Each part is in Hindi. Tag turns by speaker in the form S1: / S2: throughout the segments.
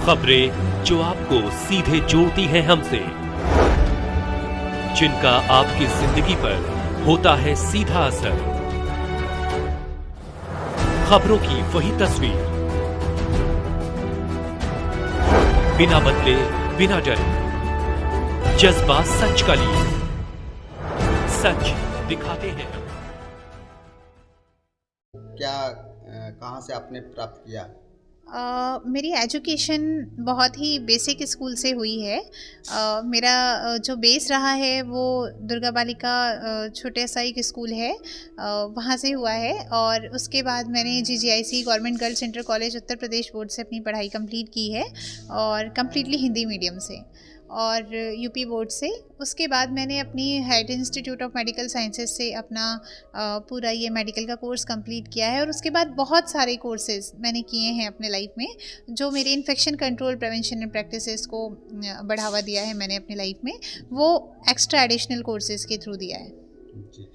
S1: खबरें जो आपको सीधे जोड़ती हैं हमसे, जिनका आपकी जिंदगी पर होता है सीधा असर। खबरों की वही तस्वीर, बिना बदले बिना डरे, जज्बा सच का लिए, सच दिखाते हैं।
S2: क्या कहाँ से आपने प्राप्त किया?
S3: मेरी एजुकेशन बहुत ही बेसिक स्कूल से हुई है। मेरा जो बेस रहा है वो दुर्गा बालिका छोटे सा एक स्कूल है, वहाँ से हुआ है। और उसके बाद मैंने GGIC government girls inter college Uttar Pradesh board से अपनी पढ़ाई कंप्लीट की है, और कम्प्लीटली हिंदी मीडियम से, और UP बोर्ड से। उसके बाद मैंने अपनी heritage institute of medical sciences से अपना पूरा ये मेडिकल का कोर्स कंप्लीट किया है। और उसके बाद बहुत सारे कोर्सेज मैंने किए हैं अपने लाइफ में, जो मेरे infection control, prevention and practices को बढ़ावा दिया है मैंने अपनी लाइफ में, वो एक्स्ट्रा एडिशनल कोर्सेज के थ्रू दिया है।
S2: जी।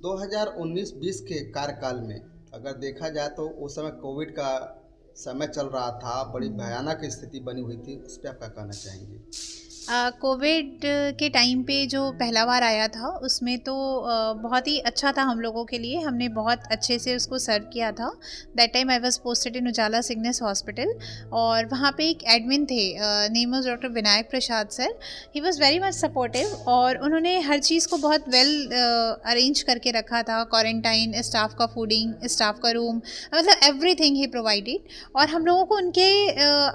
S2: 2019-20 के कार्यकाल में अगर देखा जाए तो उस समय कोविड का समय चल रहा था, बड़ी भयानक स्थिति बनी हुई थी, उस पर आप क्या कहना चाहेंगे?
S3: कोविड के टाइम पे जो पहला बार आया था उसमें तो बहुत ही अच्छा था हम लोगों के लिए। हमने बहुत अच्छे से उसको सर्व किया था। That time I was posted in Ujala Cygnus hospital, और वहाँ पे एक एडमिन थे, name was doctor Vinayak Prasad sir. He was very much supportive, और उन्होंने हर चीज़ को बहुत वेल अरेंज करके रखा था। क्वारंटाइन, स्टाफ का फूडिंग, स्टाफ का रूम, मतलब एवरीथिंग ही प्रोवाइडेड। और हम लोगों को उनके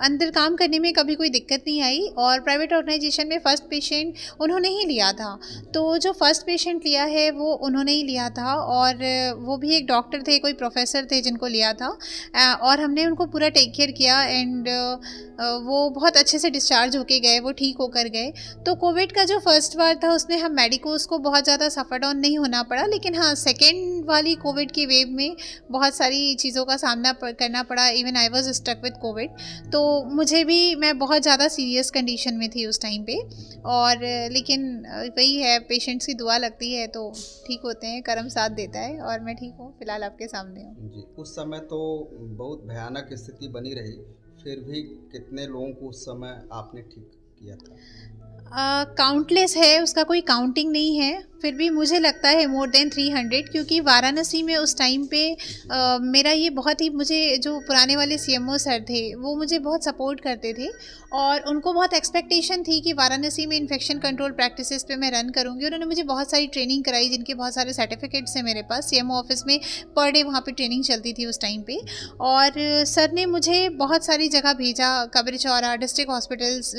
S3: अंदर काम करने में कभी कोई दिक्कत नहीं आई। और प्राइवेट ऑर्गेनाइजेशन में फर्स्ट पेशेंट उन्होंने ही लिया था, तो जो फर्स्ट पेशेंट लिया है वो उन्होंने ही लिया था। और वो भी एक डॉक्टर थे, कोई प्रोफेसर थे जिनको लिया था, और हमने उनको पूरा टेक केयर किया। एंड वो बहुत अच्छे से डिस्चार्ज होके गए, वो ठीक होकर गए। तो कोविड का जो फर्स्ट बार था उसमें हम मेडिकोस को बहुत ज़्यादा सफ़र डाउन नहीं होना पड़ा, लेकिन हाँ, सेकेंड वाली कोविड की वेव में बहुत सारी चीज़ों का सामना करना पड़ा। Even I was stuck with Covid, तो मुझे भी, मैं बहुत ज़्यादा सीरियस कंडीशन में थी उस टाइम पे। और लेकिन वही है, पेशेंट्स की दुआ लगती है तो ठीक होते हैं, कर्म साथ देता है, और मैं ठीक हूँ, फिलहाल आपके सामने हूँ।
S2: जी, उस समय तो बहुत भयानक स्थिति बनी रही, फिर भी कितने लोगों को उस समय आपने ठीक किया था?
S3: काउंटलेस है, उसका कोई काउंटिंग नहीं है, फिर भी मुझे लगता है मोर देन 300, क्योंकि वाराणसी में उस टाइम पे मेरा ये बहुत ही, मुझे जो पुराने वाले CMO सर थे वो मुझे बहुत सपोर्ट करते थे, और उनको बहुत एक्सपेक्टेशन थी कि वाराणसी में इन्फेक्शन कंट्रोल प्रैक्टिसेस पे मैं रन करूँगी। उन्होंने मुझे बहुत सारी ट्रेनिंग कराई, जिनके बहुत सारे सर्टिफिकेट्स हैं मेरे पास। CMO ऑफिस में पर डे वहाँ पे ट्रेनिंग चलती थी उस टाइम पे। और सर ने मुझे बहुत सारी जगह भेजा, Kabir Chaura, district hospitals,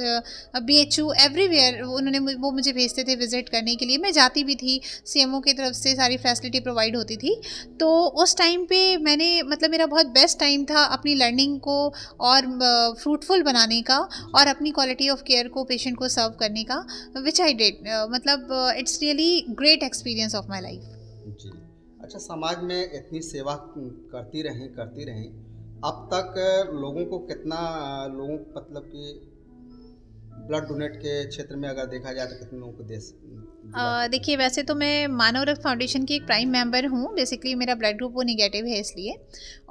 S3: BHU, everywhere उन्होंने वो मुझे भेजते थे विजिट करने के लिए। मैं जाती भी थी, CMO की तरफ से सारी फैसिलिटी प्रोवाइड होती थी। तो उस टाइम पे मैंने, मतलब मेरा बहुत बेस्ट टाइम था अपनी लर्निंग को और फ्रूटफुल बनाने का, और अपनी क्वालिटी ऑफ केयर को पेशेंट को सर्व करने का, विच आई डिड। मतलब it's really great experience of my life.
S2: जी। अच्छा, समाज में इतनी सेवा करती रहीं, अब तक लोगों को कितना, लोगों मतलब कि ब्लड डोनेट के क्षेत्र में अगर देखा जाए तो कितने लोगों को
S3: देखिए, वैसे तो मैं मानव रक्त फाउंडेशन की एक प्राइम मेंबर हूँ। बेसिकली मेरा ब्लड ग्रुप वो निगेटिव है, इसलिए।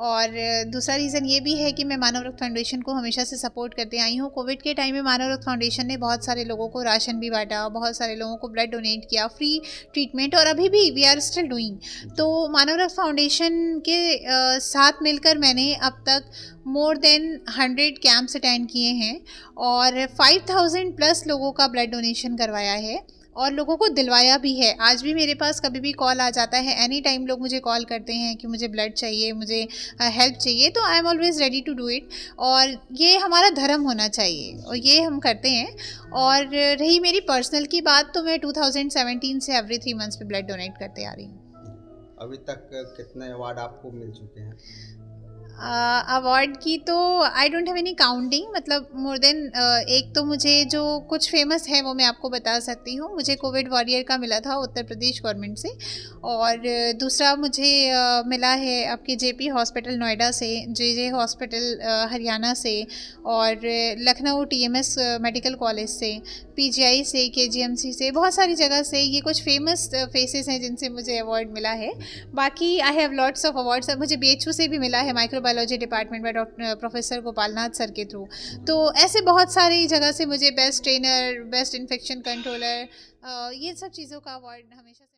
S3: और दूसरा रीज़न ये भी है कि मैं मानव रक्त फाउंडेशन को हमेशा से सपोर्ट करते आई हूँ। कोविड के टाइम में मानव रक्त फाउंडेशन ने बहुत सारे लोगों को राशन भी बांटा, बहुत सारे लोगों को ब्लड डोनेट किया, फ्री ट्रीटमेंट, और अभी भी वी आर स्टिल डूइंग। तो मानव रक्त फाउंडेशन के साथ मिलकर मैंने अब तक मोर देन 100 कैंप्स अटेंड किए हैं, और 5000 प्लस लोगों का ब्लड डोनेशन करवाया है, और लोगों को दिलवाया भी है। आज भी मेरे पास कभी भी कॉल आ जाता है, एनी टाइम लोग मुझे कॉल करते हैं कि मुझे ब्लड चाहिए, मुझे हेल्प चाहिए, तो I am always ready to do it. और ये हमारा धर्म होना चाहिए, और ये हम करते हैं। और रही मेरी पर्सनल की बात, तो मैं 2017 से एवरी 3 मंथ्स पे ब्लड डोनेट करते आ रही हूँ।
S2: अभी तक कितने अवार्ड आपको मिल चुके हैं?
S3: अवार्ड की तो I don't have any counting, मतलब मोर देन, एक तो मुझे जो कुछ फेमस है वो मैं आपको बता सकती हूँ। मुझे कोविड वॉरियर का मिला था उत्तर प्रदेश गवर्नमेंट से, और दूसरा मुझे मिला है आपके JP हॉस्पिटल नोएडा से, JJ हॉस्पिटल हरियाणा से, और लखनऊ TMS मेडिकल कॉलेज से, PGI से, KGMC से, बहुत सारी जगह से। ये कुछ फेमस फेसेस हैं जिनसे मुझे अवार्ड मिला है। बाकी I have lots of awards. मुझे BHU से भी मिला है, माइक्रो माइक्रोबायोलॉजी डिपार्टमेंट में प्रोफेसर गोपालनाथ सर के थ्रू। तो ऐसे बहुत सारी जगह से मुझे best trainer, best infection controller, ये सब चीज़ों का अवार्ड हमेशा से